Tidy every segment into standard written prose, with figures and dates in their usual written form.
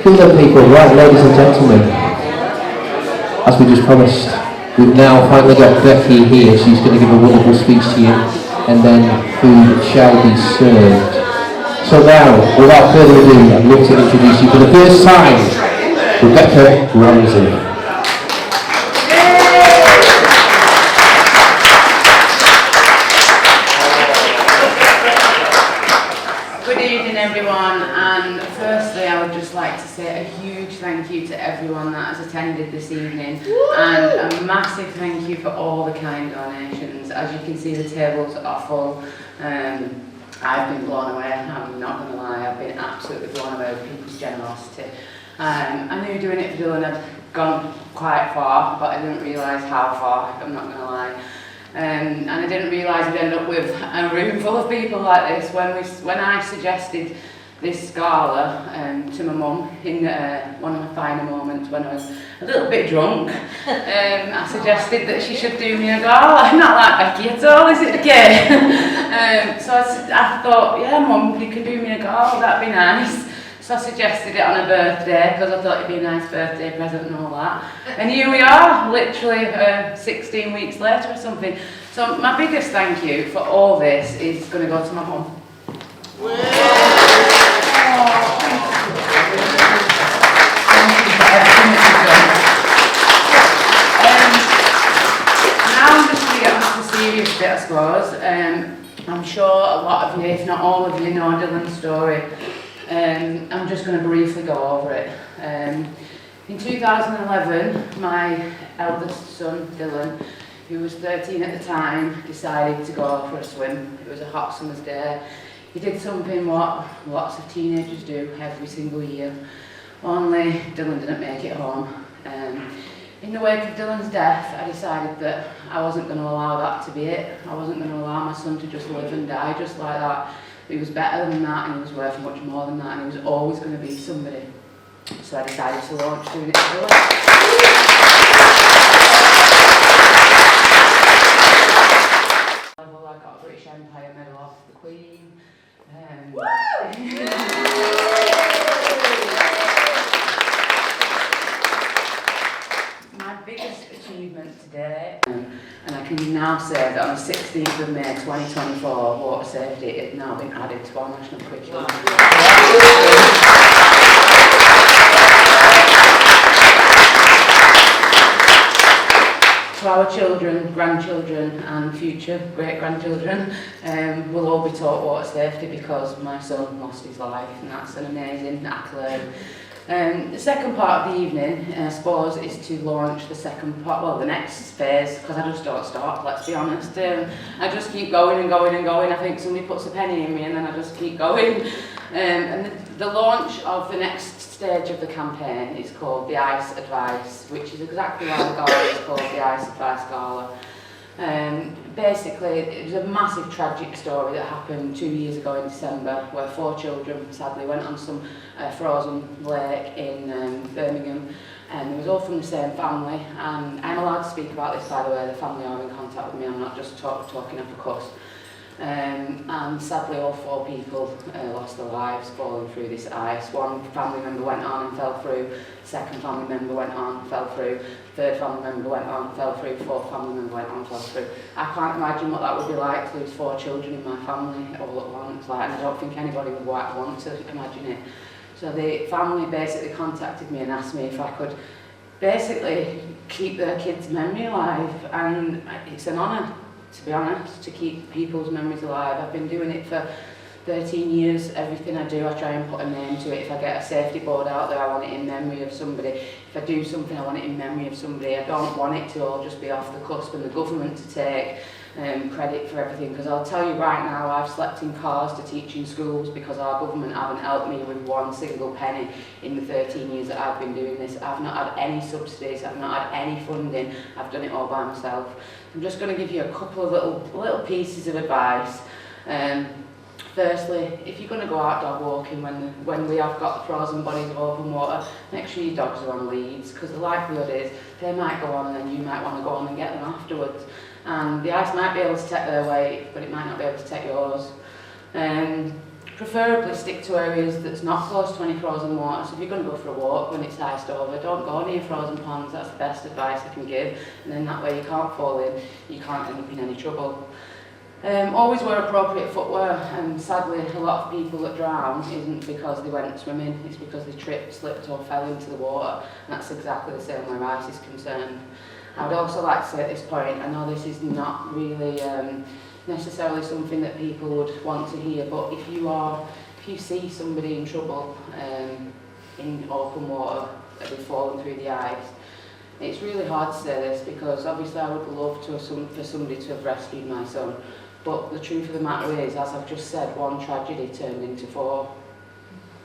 Hello people, right ladies and gentlemen, as we just promised, we've now finally got Becky here. She's going to give a wonderful speech to you and then food shall be served. So now, without further ado, I'd love to introduce you for the first time, Rebecca Ramsey. Everyone, and firstly I would just like to say a huge thank you to everyone that has attended this evening. Woo! And a massive thank you for all the kind donations. As you can see, the tables are full. I've been blown away, I'm not going to lie, I've been absolutely blown away with people's generosity. I knew doing it for Dylan had gone quite far, but I didn't realise how far, I'm not going to lie. And I didn't realise we'd end up with a room full of people like this. When I suggested this gala to my mum in one of my finer moments when I was a little bit drunk, I suggested that she should do me a gala. I'm not like Becky at all, is it okay? So I thought, yeah mum, you can do me a gala, that'd be nice. So I suggested it on a birthday because I thought it'd be a nice birthday present and all that. And here we are, literally 16 weeks later or something. So my biggest thank you for all this is going to go to my mum. Now I'm just going to get back to the serious bit, I suppose. I'm sure a lot of you, if not all of you, know Dylan's story. I'm just going to briefly go over it. In 2011, my eldest son, Dylan, who was 13 at the time, decided to go for a swim. It was a hot summer's day. He did something what lots of teenagers do every single year, only Dylan didn't make it home. In the wake of Dylan's death, I decided that I wasn't going to allow that to be it. I wasn't going to allow my son to just live and die just like that. He was better than that, and he was worth much more than that, and he was always going to be somebody. So I decided to launch doing it to Dylan. I got a British Empire medal off the Queen. My biggest achievement today, and I can now say that on the 16th of May 2024, water safety has now been added to our national curriculum. So our children, grandchildren and future great-grandchildren will all be taught water safety because my son lost his life, and that's an amazing accolade. The second part of the evening, I suppose, is to launch the second part, well, the next phase, because I just don't stop, let's be honest. I just keep going and going and going. I think somebody puts a penny in me and then I just keep going. And the launch of the next stage of the campaign is called the Ice Advice, which is exactly why the gala is called the Ice Advice Gala. Basically, it was a massive tragic story that happened 2 years ago in December, where 4 children sadly went on some frozen lake in Birmingham, and it was all from the same family. And I'm allowed to speak about this, by the way. The family are in contact with me, I'm not just talking up a cuss. And sadly all 4 people lost their lives falling through this ice. 1 family member went on and fell through, 2nd family member went on and fell through, 3rd family member went on and fell through, 4th family member went on and fell through. I can't imagine what that would be like to lose 4 children in my family all at once, and I don't think anybody would want to imagine it. So the family basically contacted me and asked me if I could basically keep their kids' memory alive, and it's an honour, to be honest, to keep people's memories alive. I've been doing it for 13 years. Everything I do, I try and put a name to it. If I get a safety board out there, I want it in memory of somebody. If I do something, I want it in memory of somebody. I don't want it to all just be off the cusp and the government to take credit for everything, because I'll tell you right now, I've slept in cars to teach in schools because our government haven't helped me with 1 single penny in the 13 years that I've been doing this. I've not had any subsidies, I've not had any funding, I've done it all by myself. I'm just going to give you a couple of little pieces of advice. Firstly, if you're going to go out dog walking when we have got frozen bodies of open water, make sure your dogs are on leads, because the likelihood is they might go on and then you might want to go on and get them afterwards. And the ice might be able to take their weight, but it might not be able to take yours. preferably stick to areas that's not close to any frozen water. So if you're going to go for a walk when it's iced over, don't go near frozen ponds. That's the best advice I can give. And then that way you can't fall in, you can't end up in any trouble. Always wear appropriate footwear, and sadly a lot of people that drown isn't because they went swimming, it's because they tripped, slipped or fell into the water, and that's exactly the same where ice is concerned. I would also like to say at this point, I know this is not really necessarily something that people would want to hear, but if you see somebody in trouble in open water, they've fallen through the ice, it's really hard to say this because obviously I would love for somebody to have rescued my son. But the truth of the matter is, as I've just said, one tragedy turned into 4.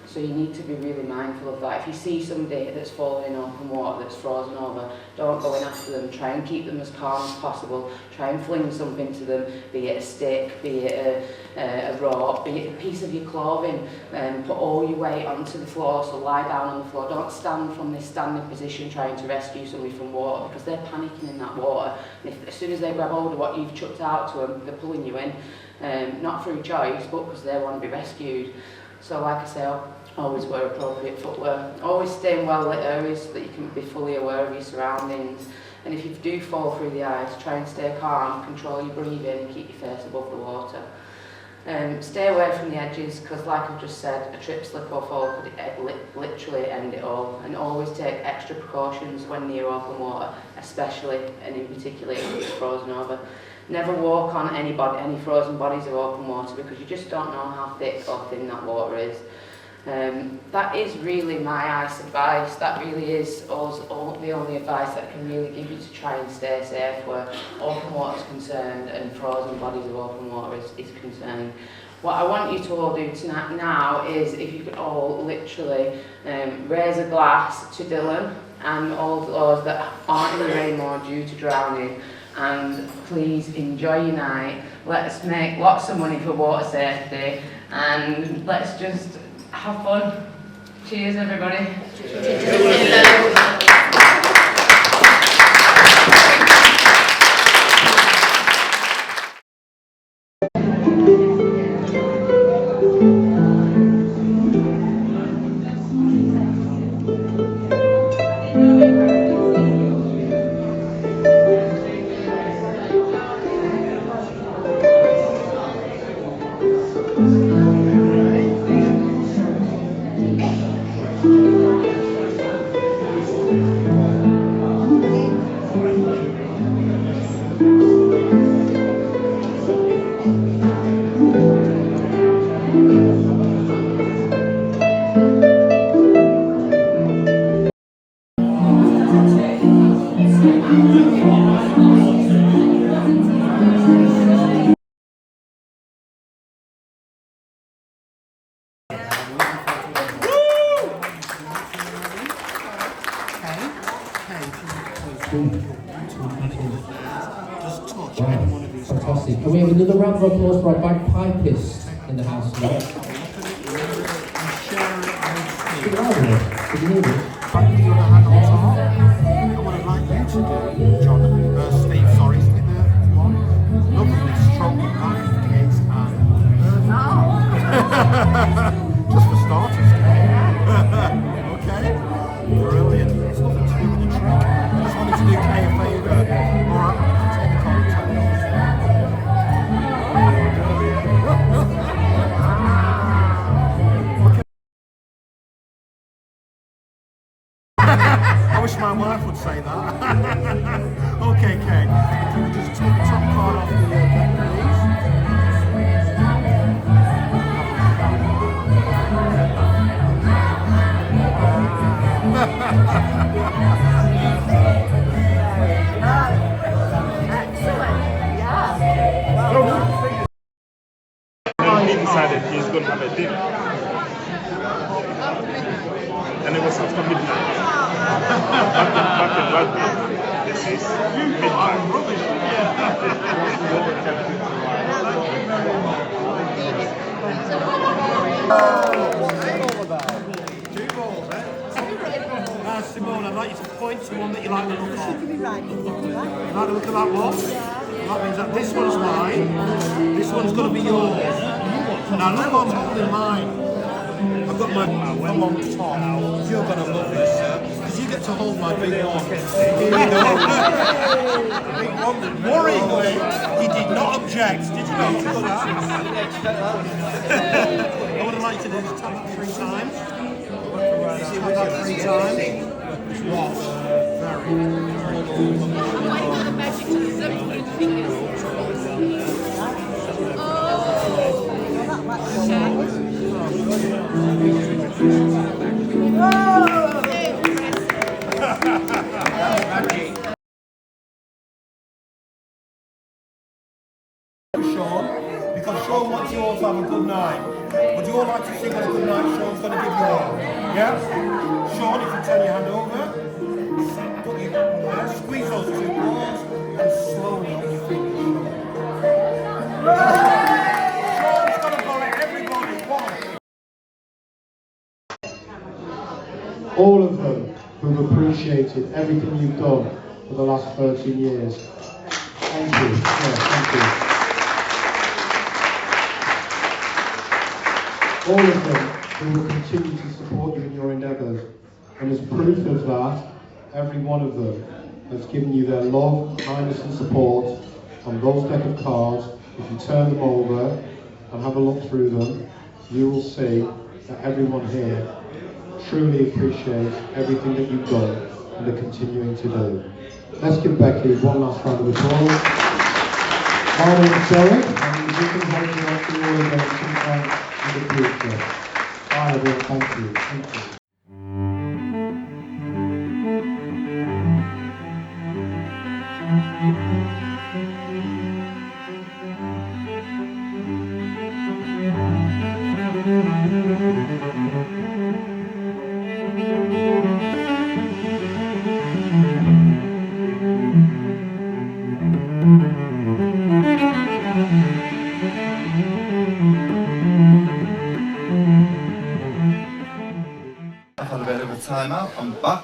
So you need to be really mindful of that. If you see somebody that's fallen in open water, that's frozen over, don't go in after them. Try and keep them as calm as possible. Try and fling something to them, be it a stick, be it a rope, be it a piece of your clothing. Put all your weight onto the floor, so lie down on the floor. Don't stand from this standing position trying to rescue somebody from water because they're panicking in that water. And as soon as they grab hold of what you've chucked out to them, they're pulling you in. Not through choice, but because they want to be rescued. So like I say, always wear appropriate footwear. Always stay in well-lit areas so that you can be fully aware of your surroundings. And if you do fall through the ice, try and stay calm, control your breathing and keep your face above the water. Stay away from the edges because like I've just said, a trip, slip or fall could literally end it all. And always take extra precautions when near open water, especially and in particular if it's frozen over. Never walk on any frozen bodies of open water because you just don't know how thick or thin that water is. That is really my ice advice. That really is the only advice that I can really give you to try and stay safe where open water is concerned and frozen bodies of open water is concerned. What I want you to all do tonight now is if you could all literally raise a glass to Dylan and all those that aren't in the anymore due to drowning, and please enjoy your night. Let's make lots of money for water safety and let's just have fun. Cheers everybody. Cheers. Fantastic. Can we have another round of applause for our bagpipist in the house tonight? Speak louder. Can you hear me? What I'd like you to do, John, Steve, sorry, Steve, one, look at this stroke of kids and just for starters, okay? Brilliant. It's nothing to do with the trick. I just wanted to do Kay a favour. Alright. I wish my wife would say that. Okay, Kay. Can we just take the top card off the deck, please? He decided he's going to have a dinner. And it was after midnight. Back in rugby, this is midnight. Simone, I'd like you to point to one that you like the look of. You like the look of that one? That means that this one's mine, this one's going to be yours. Now look what I'm holding mine. I've got my long top. You're going to love this, sir. Because you get to hold my big one. Here you go. Big one. Worryingly, he did not object. Did you notice that? I would like to do is tap that 3 times. Tap that 3 times. Watch. Sean, because Sean wants you all to have a good night. Would you all like to sing on a good night Sean's going to give you all? Yeah? Sean, if you turn your hand over, put your there, squeeze those 2 balls, and slowly on your fingers. Sean's going to go at everybody. 1. All of them who've appreciated everything you've done for the last 13 years. Thank you. Yeah, thank you. All of them who will continue to support you in your endeavours. And as proof of that, every one of them has given you their love, kindness and support on those deck of cards. If you turn them over and have a look through them, you will see that everyone here truly appreciates everything that you've done and are continuing to do. Let's give Becky one last round of applause. My name is Derek, and we can hope to see you all again sometime in the future. Bye everyone, thank you. Thank you. I've had a bit of a time out, I'm back.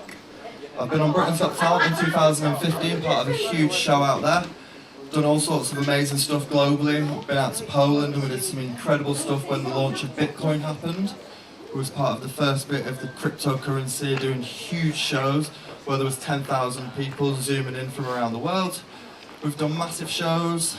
I've been on Britain's Got Talent in 2015, part of a huge show out there. Done all sorts of amazing stuff globally. Been out to Poland and we did some incredible stuff when the launch of Bitcoin happened. We was part of the first bit of the cryptocurrency, doing huge shows where there was 10,000 people zooming in from around the world. We've done massive shows.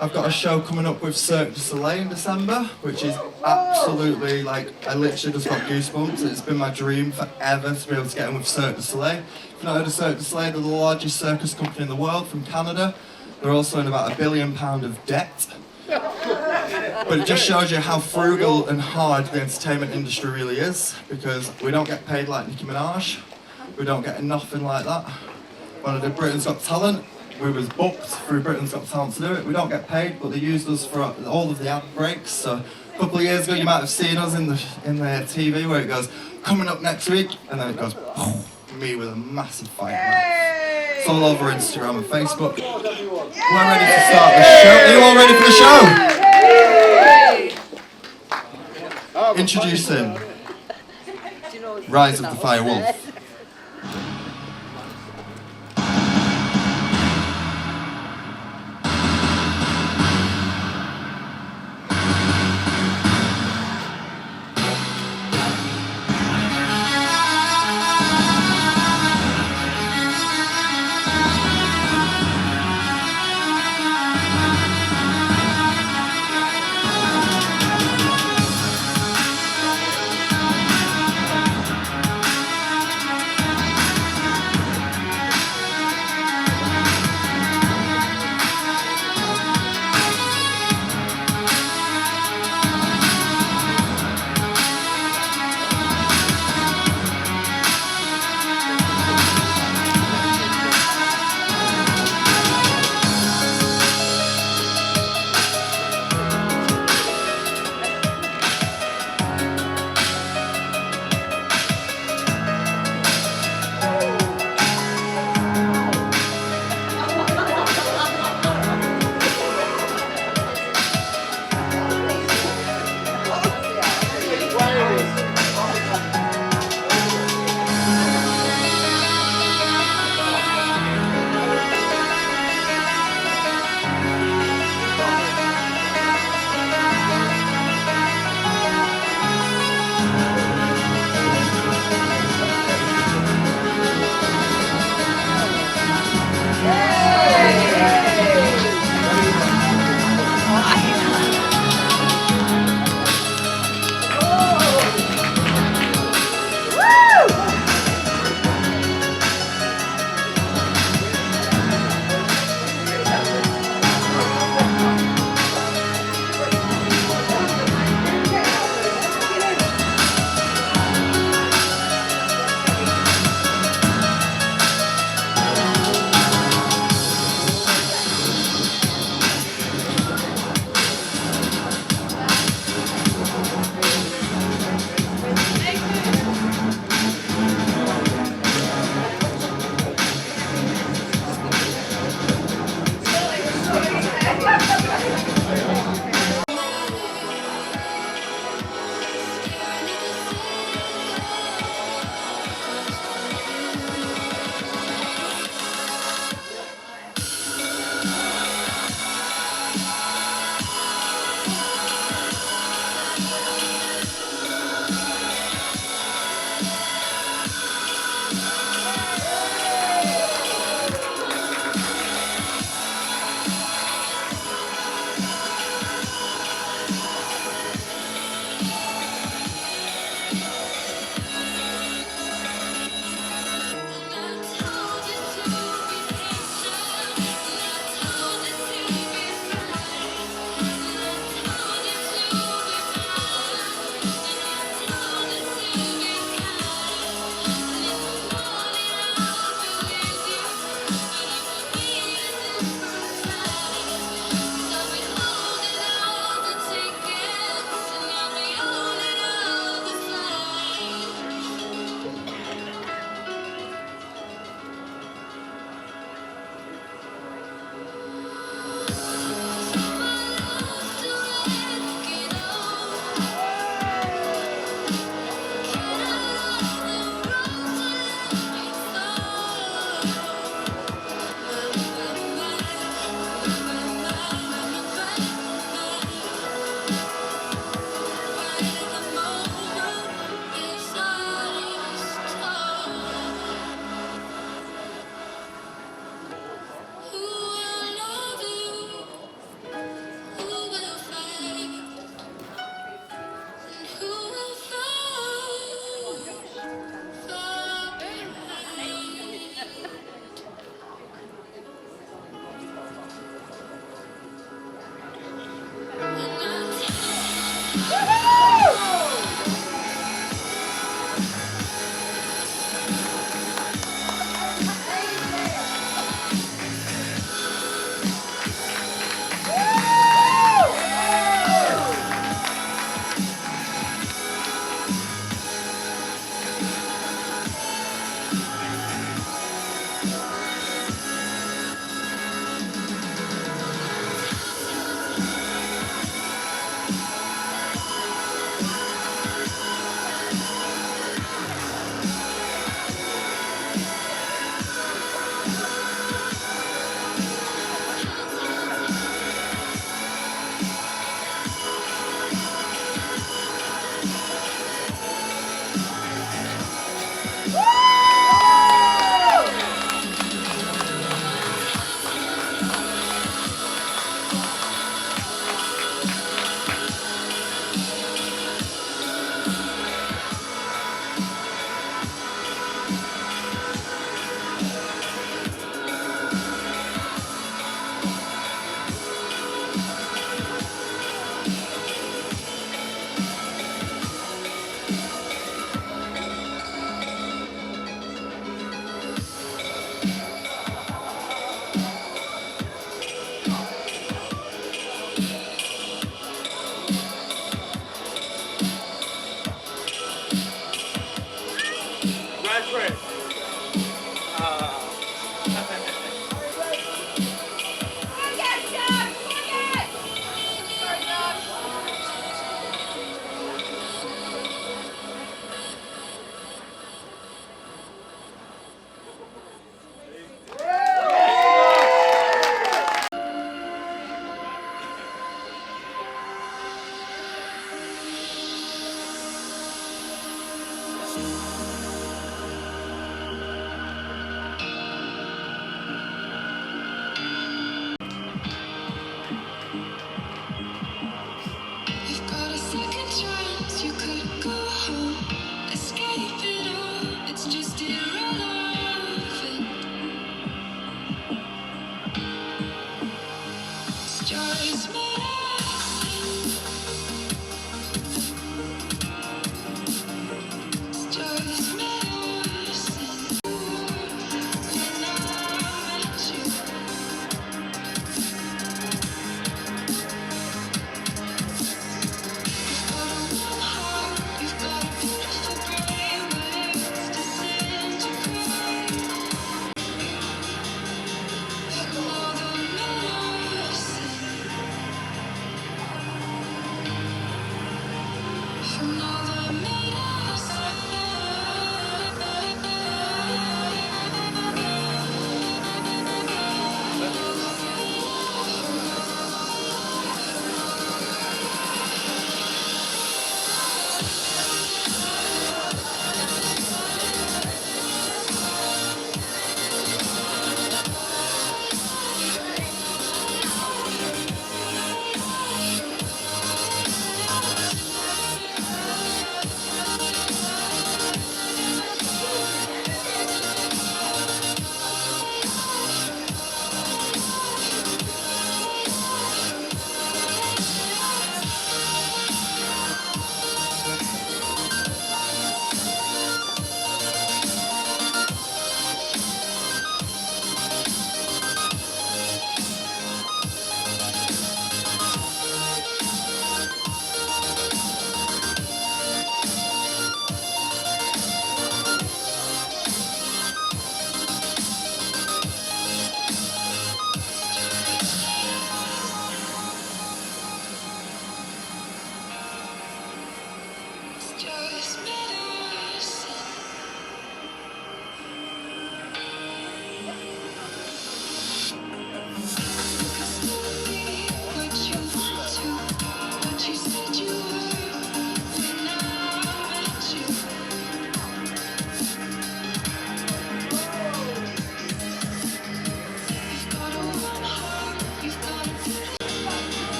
I've got a show coming up with Cirque du Soleil in December, which is absolutely, like, I literally just got goosebumps. It's been my dream forever to be able to get in with Cirque du Soleil. If you've not heard of Cirque du Soleil, they're the largest circus company in the world from Canada. They're also in about £1 billion of debt. But it just shows you how frugal and hard the entertainment industry really is, because we don't get paid like Nicki Minaj. We don't get nothing like that. When I did Britain's Got Talent, we was booked through Britain's Got Talent to do it. We don't get paid, but they used us for all of the ad breaks. So a couple of years ago, you might have seen us in the TV where it goes, coming up next week, and then it goes, me with a massive fight. It's all over Instagram and Facebook. We're ready to start the show. Are you all ready for the show? Introducing Rise of the Fire Wolf.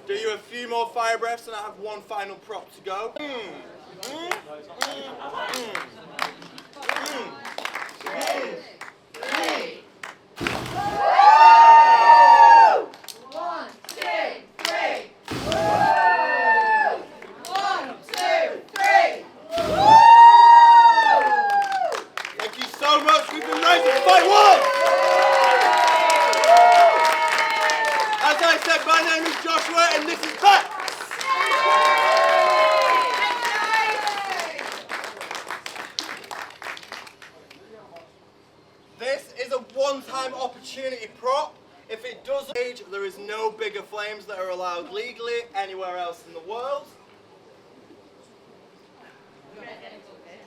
Do you a few more fire breaths and I have one final prop to go. Thank you so much. We've been raising fight one. As I said, my name is Joshua and this is Pat. This is a one-time opportunity prop. If it doesn't age, there is no bigger flames that are allowed legally anywhere else in the world.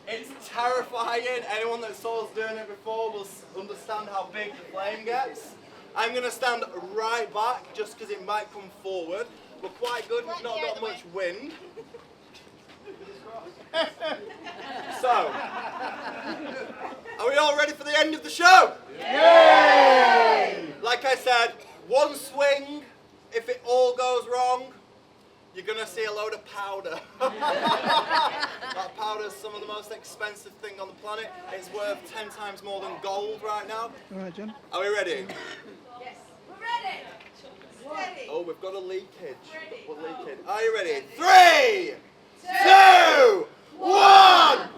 It's terrifying. Anyone that saw us doing it before will understand how big the flame gets. I'm going to stand right back just because it might come forward. We're quite good, we've not got much wind. So, are we all ready for the end of the show? Yay! Like I said, one swing, if it all goes wrong, you're going to see a load of powder. That powder is some of the most expensive thing on the planet. It's worth 10 times more than gold right now. All right, John. Are we ready? Yes. We're ready. Ready. Oh, we've got a leakage. We're leaking. Are you ready? 3, 2, 1!